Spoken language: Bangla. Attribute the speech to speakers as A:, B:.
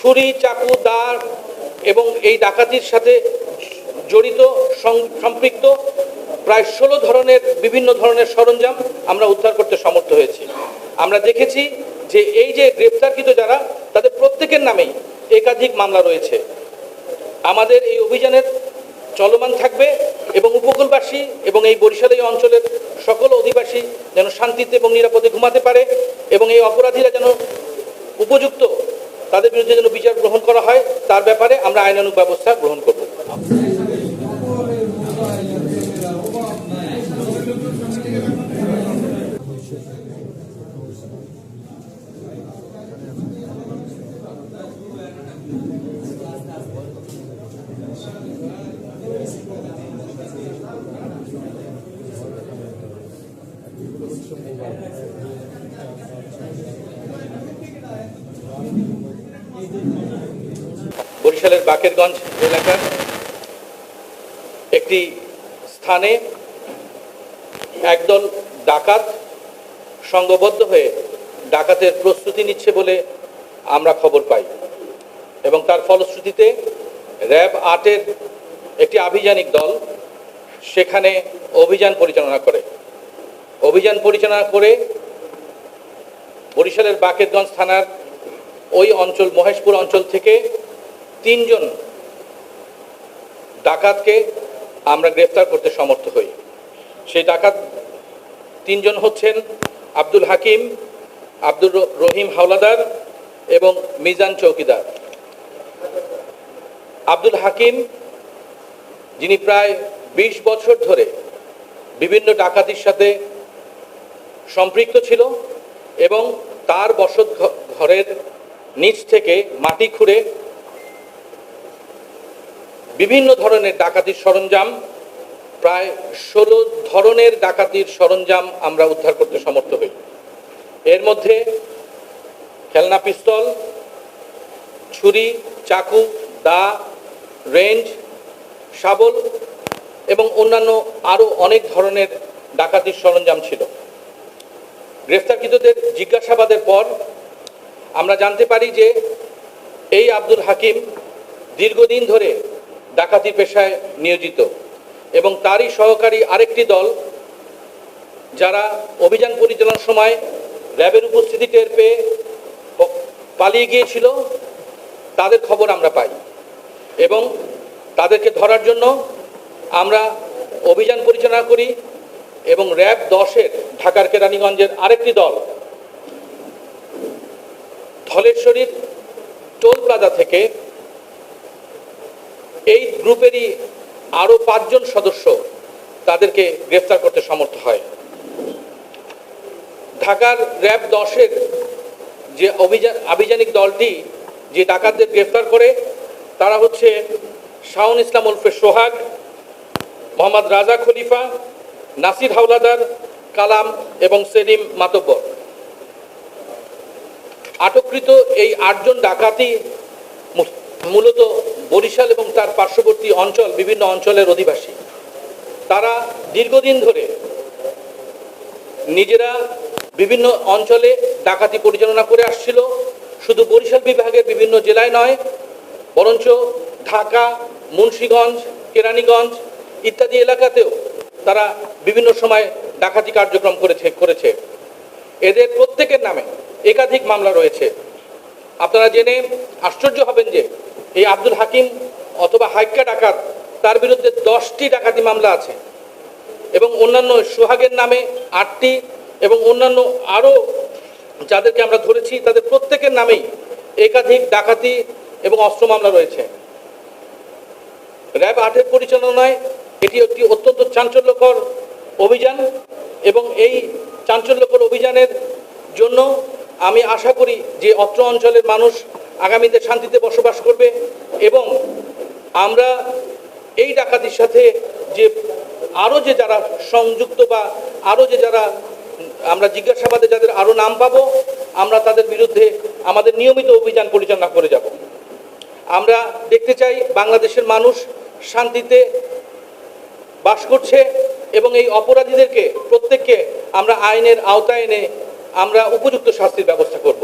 A: ছুরি, চাকু, দা এবং এই ডাকাতির সাথে জড়িত সম্পৃক্ত প্রায় 16 ধরনের বিভিন্ন ধরনের সরঞ্জাম আমরা উদ্ধার করতে সমর্থ হয়েছি। আমরা দেখেছি যে এই যে গ্রেপ্তারকৃত যারা, তাদের প্রত্যেকের নামেই একাধিক মামলা রয়েছে। আমাদের এই অভিযানের চলমান থাকবে এবং উপকূলবাসী এবং এই বরিশাল এই অঞ্চলের সকল অধিবাসী যেন শান্তিতে এবং নিরাপদে ঘুমাতে পারে এবং এই অপরাধীরা যেন উপযুক্ত, তাদের বিরুদ্ধে যেন বিচার গ্রহণ করা হয়, তার ব্যাপারে আমরা আইনানুগ ব্যবস্থা গ্রহণ করব। বরিশালের বাকেরগঞ্জ এলাকার একটি স্থানে একদল ডাকাত সংঘবদ্ধ হয়ে ডাকাতের প্রস্তুতি নিচ্ছে বলে আমরা খবর পাই এবং তার ফলশ্রুতিতে র্যাব ৮-এর একটি আভিযানিক দল সেখানে অভিযান পরিচালনা করে বরিশালের বাকেরগঞ্জ থানার ওই অঞ্চল মহেশপুর অঞ্চল থেকে ৩ জন ডাকাতকে আমরা গ্রেফতার করতে সমর্থ হই। সেই ডাকাত ৩ জন হচ্ছেন আব্দুল হাকিম, আব্দুর রহিম হাওলাদার এবং মিজান চৌকিদার। আব্দুল হাকিম, যিনি প্রায় ২০ বছর ধরে বিভিন্ন ডাকাতির সাথে সম্পৃক্ত ছিল এবং তার বসত ঘরের নিচ থেকে মাটি খুঁড়ে বিভিন্ন ধরনের ডাকাতির সরঞ্জাম, প্রায় 16 ধরনের ডাকাতির সরঞ্জাম আমরা উদ্ধার করতে সমর্থ হই। এর মধ্যে খেলনা পিস্তল, ছুরি, চাকু, দা, রেঞ্জ, শাবল এবং অন্যান্য আরও অনেক ধরনের ডাকাতির সরঞ্জাম ছিল। গ্রেফতারকৃতদের জিজ্ঞাসাবাদের পর আমরা জানতে পারি যে এই আব্দুল হাকিম দীর্ঘদিন ধরে ডাকাতি পেশায় নিয়োজিত এবং তারই সহকারী আরেকটি দল, যারা অভিযান পরিচালনার সময় র্যাবের উপস্থিতি টের পেয়ে পালিয়ে গিয়েছিল, তাদের খবর আমরা পাই এবং তাদেরকে ধরার জন্য আমরা অভিযান পরিচালনা করি এবং র্যাব 10-এর ঢাকার কেরানীগঞ্জের আরেকটি দল ধলেশ্বরীর টোল প্লাজা থেকে এই গ্রুপেরই আরও 5 জন সদস্য তাদেরকে গ্রেফতার করতে সমর্থ হয়। ঢাকার র্যাব 10-এর যে আভিযানিক দলটি যে ডাকাতদের গ্রেফতার করে, তারা হচ্ছে শাওন ইসলাম উলফে সোহাগ, মোহাম্মদ রাজা খলিফা, নাসির হাওলাদার, কালাম এবং সেলিম মাতব্বর। আটককৃত এই 8 জন ডাকাতি মূলত বরিশাল এবং তার পার্শ্ববর্তী অঞ্চল বিভিন্ন অঞ্চলের অধিবাসী। তারা দীর্ঘদিন ধরে নিজেরা বিভিন্ন অঞ্চলে ডাকাতি পরিচালনা করে আসছিল। শুধু বরিশাল বিভাগের বিভিন্ন জেলায় নয়, বরঞ্চ ঢাকা, মুন্সিগঞ্জ, কেরানীগঞ্জ ইত্যাদি এলাকাতেও তারা বিভিন্ন সময় ডাকাতি কার্যক্রম করেছে। এদের প্রত্যেকের নামে একাধিক মামলা রয়েছে। আপনারা জেনে আশ্চর্য হবেন যে এই আব্দুল হাকিম অথবা হাইক্কা ডাকাত, তার বিরুদ্ধে 10টি ডাকাতি মামলা আছে এবং অন্যান্য সোহাগের নামে 8টি এবং অন্যান্য আরও যাদেরকে আমরা ধরেছি তাদের প্রত্যেকের নামেই একাধিক ডাকাতি এবং অস্ত্র মামলা রয়েছে। র্যাব 8-এর পরিচালনায় এটি একটি অত্যন্ত চাঞ্চল্যকর অভিযান এবং এই চাঞ্চল্যকর অভিযানের জন্য আমি আশা করি যে অত্র অঞ্চলের মানুষ আগামীতে শান্তিতে বসবাস করবে এবং আমরা এই ডাকাতির সাথে যে আরও যে যারা সংযুক্ত বা আরও যে যারা আমরা জিজ্ঞাসাবাদে যাদের আরও নাম পাবো, আমরা তাদের বিরুদ্ধে আমাদের নিয়মিত অভিযান পরিচালনা করে যাব। আমরা দেখতে চাই বাংলাদেশের মানুষ শান্তিতে বাস করছে এবং এই অপরাধীদেরকে প্রত্যেককে আমরা আইনের আওতায় এনে আমরা উপযুক্ত শাস্তির ব্যবস্থা করব।